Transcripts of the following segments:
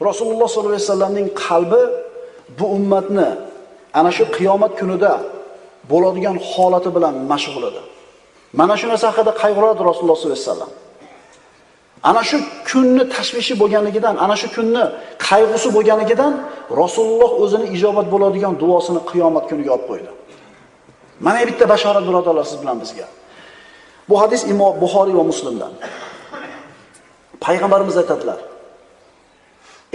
Rasululloh sollallohu alayhi vasallamning qalbi bu ummatni ana shu qiyomat kunida bo'ladigan holati bilan mashg'ul edi. Mana shu narsa haqida qayg'uradi Rasululloh sollallohu alayhi vasallam. Ana shu kunni tashvishi bo'lganligidan, ana shu kunni qayg'usi bo'lganligidan Rasululloh o'zini ijobat bo'ladigan duosini qiyomat kuniga olib qo'ydi. Mana bitta bashorat birodarlar siz bilan bizga. Bu hadis Imom Buxoriy va Muslimdan. Payg'ambarimiz aytadilar: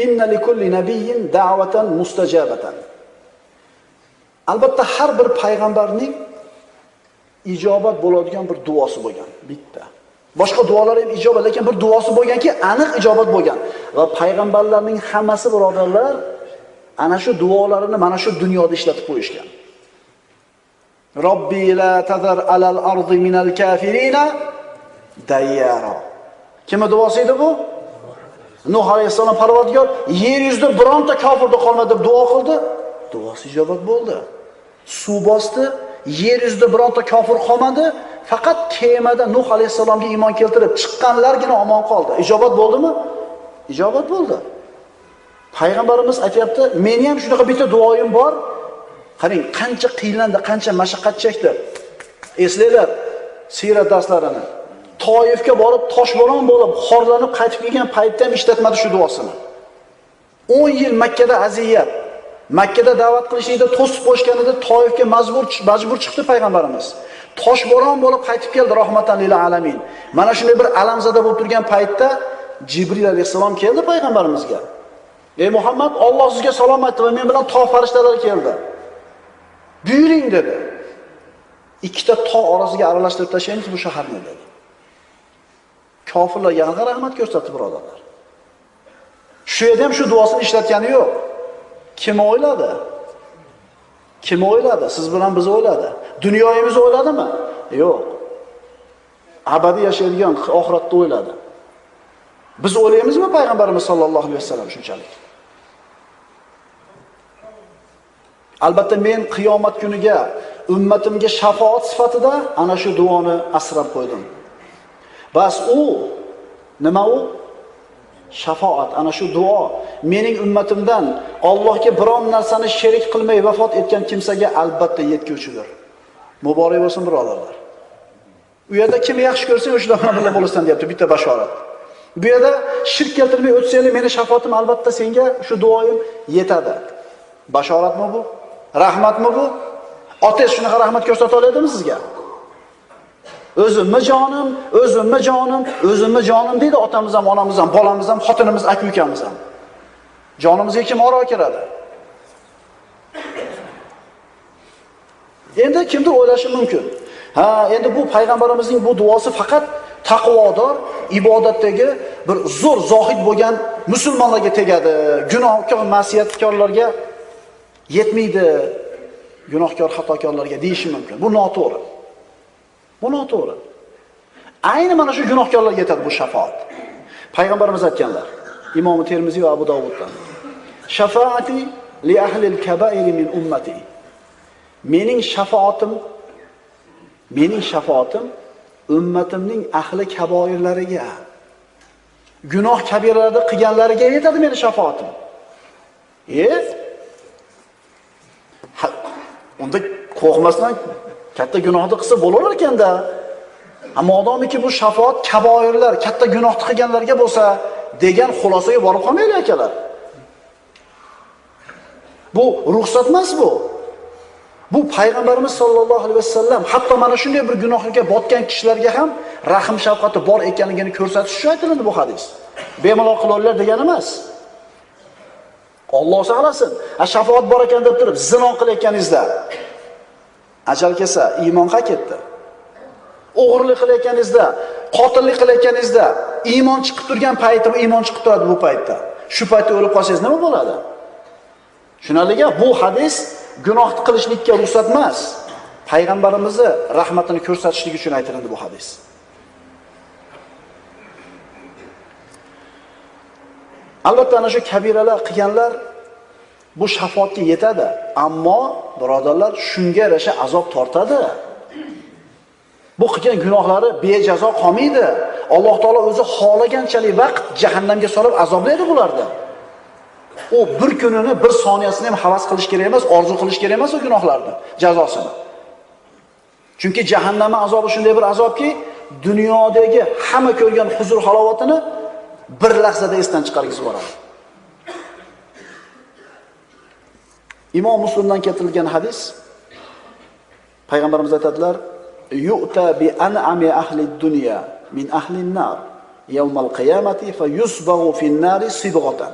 "Inna likulli nabiyyin da'watan mustajabatan." Albatta har bir payg'ambarning ijobat bo'ladigan bir duosi bo'lgan, bitta. Boshqa duolar ham ijobat, lekin bir duosi bo'lganki, aniq ijobat bo'lgan. Va payg'ambarlarning hammasi birodarlar ana shu duolarini mana shu dunyoda ishlatib qo'yishgan. Robbi la tazar alal ardi minal kafirina dayyara. Kimning duosi edi bu? Nuh alayhisalom Parvardigor yer yuzida bironta kofirda qolma deb duo qildi. Duosi ijobat bo'ldi. Suv bosdi, yer yuzida bironta kofir qolmadi. Faqat kemada Nuh alayhisalomga iymon keltirib chiqqanlargina omon qoldi. Ijobat bo'ldimi? Ijobat bo'ldi. Payg'ambarimiz aytayapti, meni ham shunaqa bitta duoyim bor. Qarang, qancha qiylandi, qancha mashaqqat chekdi. Eslaylar sirat darslarini. Toifga borib toshbo'ron bo'lib, xorlanib qaytib kelgan paytda ham ishlatmadi shu duosini. 10 yil Makkada aziyat, Makkada da'vat qilishida to'sib qo'yganida Toifga majbur chiqdi payg'ambarimiz. Toshbo'ron bo'lib qaytib keldi rahmatan lil alamin. Mana shunday bir alamzada bo'lib turgan paytda Jibril alayhisalom keldi payg'ambarimizga. "Ey Muhammad, Alloh sizga salom aytdi va men bilan tog' farishtalari keldi. Buyuring" dedi. Ikkita tog' orasiga aralashtirib tashlaymiz bu shaharni dedi. Kofirlarga qanaqa rahmat ko'rsatdi birodarlar. Shu yerda ham shu duosini ishlatgani yo'q. Kim o'yladi? Kim o'yladi? Siz bilan biz o'yladi. Dunyoyimizni o'yladimi? Yo'q. Abadiy yashaydigan oxiratni o'yladi. Biz o'ylaymizmi payg'ambarimiz sollallohu alayhi vasallam shunchalik? Albatta men qiyomat kuniga ummatimga shafoat sifatida ana shu duoni asrab qo'ydim. Bas u nima u? Shafoat, ana shu duo mening ummatimdan Allohga biron narsani sherik qilmay vafot etgan kimsaga albatta yetguchidir. Muborak bo'lsin birodarlar. U yerda kim yaxshi ko'rsa o'shalar bilan birga bo'lasan deyapti bitta bashorat. Bu yerda shirk keltirmay o'tsanglar meni shafaatim albatta senga shu duoyim yetadi. Bashoratmi bu? Rahmatmi bu? Otangiz shunaqa rahmat ko'rsata oladimi sizga? O'zimmi jonim, o'zimmi jonim, o'zimmi jonim deydi otamiz ham, onamiz ham, bolamiz ham, xotinimiz, aka-ukamiz ham. Jonimizga kim oro kiradi? Endi kimdir o'ylashi mumkin. Ha, endi bu payg'ambarimizning bu duosi faqat taqvodor, ibodatdagi bir zo'r zohid bo'lgan musulmonlarga tegadi. Gunohkor, ma'siyatkorlarga yetmaydi. Gunohkor, xatokorlarga deyishi mumkin. Bu noto'g'ri. Bu noto'g'ri. Ayni mana shu gunohkorlarga yetadi bu shafaat. Payg'ambarimiz aytganlar. Imom Termiziy va Abu Dovuddan. Shafaati li ahli al-kaba'ir min ummati. Mening shafaatim ummatimning ahli kaboirlariga, gunoh kabiralarda qilganlariga yetadi meni shafaatim. Unda qo'rqmasdan katta gunohni qilsa bo'lar ekanda. Ammo odamiki bu shafaat kaboirlar, katta gunohni qilganlarga bo'lsa degan xulosaga borib qolmaydi akalar. Bu ruxsat emas bu. Bu payg'ambarimiz sollallohu alayhi vasallam hatto mana shunday bir gunohga botgan kishilarga ham rahim shafqati bor ekanligini ko'rsatish uchun aytiladi bu hadis. Bemalol qilinglar degani emas. Alloh saqlasin. Shafaat bor ekan deb turib zino qilayotganingizda ajal kelsa iymon ketdi. O'g'irlik qilayotganingizda, qotillik qilayotganingizda iymon chiqib turgan paytda iymon chiqib turadi bu paytda. Shu paytda o'lib qolsangiz nima bo'ladi? Shunaliga bu hadis gunoh qilishlikka ruxsat emas. Payg'ambarimizni rahmatini ko'rsatishlik uchun aytiladi bu hadis. Albatta ana shu kabiralar qilganlar bu shafoatga yetadi, ammo birodarlar shunga yarasha azob tortadi. Bu qilgan gunohlari bejazo qolmaydi. Alloh taolo o'zi xohlaganchalik vaqt jahannamga solib azoblaydi bularni. u bir kunini, bir soniyasini ham havas qilish kerak emas, orzu qilish kerak emas o gunohlarni jazosini. Chunki jahannam azobi shunday bir azobki, dunyodagi hamma ko'rgan huzur halovatini bir lahzada esdan chiqargizib yuboradi. Imom Muslimdan keltirilgan hadis, payg'ambarimiz aytadilar: "Yu'ta bi an'ami ahli dunya min ahli an-nar yawmal qiyamati fa yusbaghu fin nari sibghatan."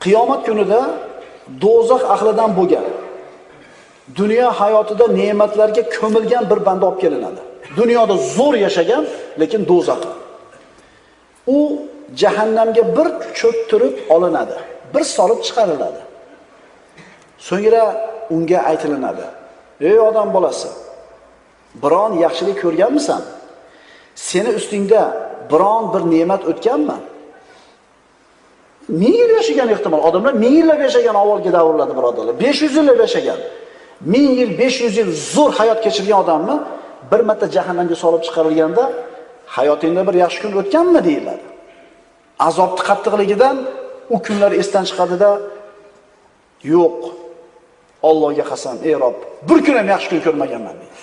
Qiyomat kunida do'zax ahlidan bo'lgan, dunyo hayotida ne'matlarga ko'milgan bir banda olib kelinadi. Dunyoda zo'r yashagan, lekin do'zax. U jahannamga bir cho'ktirib olinadi, bir solib chiqariladi. So'ngra unga aytilinadi: "Ey odam bolasi, biron yaxshilik ko'rganmisan? Seni ustingda biron bir ne'mat o'tganmi?" 1000 yil yashagan ehtimol. Odamlar 1000 yillab yashagan avvalgi davrlarda birodarlar. 500 yillab yashagan. 1000 yil, 500 yil zo'r hayot kechirgan odamni bir marta jahannamga solib chiqarilganda hayotingda bir yaxshi kun o'tganmi deyiladi. Azobning qattiqligidan u kunlar esdan chiqadida, yo'q, Allohga qasam, ey Rob, bir kun ham yaxshi kun ko'rmaganman deydi.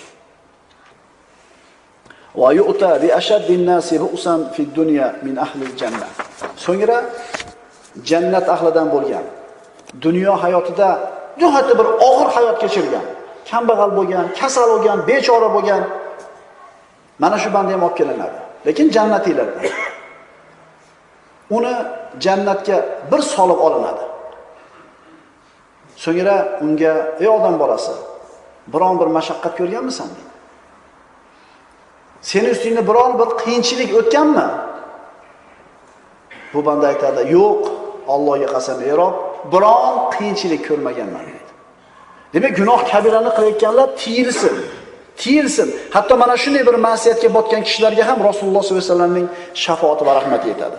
Va yu'ta bi ashaddin nasi ru'san fi dunya min ahli al-jannah. So'ngra jannat ahlidan bo'lgan, dunyo hayotida juhati bir og'ir hayot kechirgan, kambag'al bo'lgan, kasal bo'lgan, bechora bo'lgan, mana shu banda ham olib kelinadi. Lekin jannatiylardan. Uni jannatga bir solib olinadi. So'ngra unga: "Ey odam bolasi, biron bir mashaqqat ko'rganmisan?" deydi. "Seni ustingda biron bir qiyinchilik o'tganmi?" Bu banda aytadi: "Yo'q, Allohga qasam, ey Rob, biron qiyinchilik ko'rmaganman" deydi. Demak, gunoh kabirani qilayotganlar tiyilsin. Tiyilsin. Hatto mana shunday bir ma'siyatga botgan kishilarga ham Rasululloh sollallohu alayhi vasallamning shafoati va rahmati yetadi.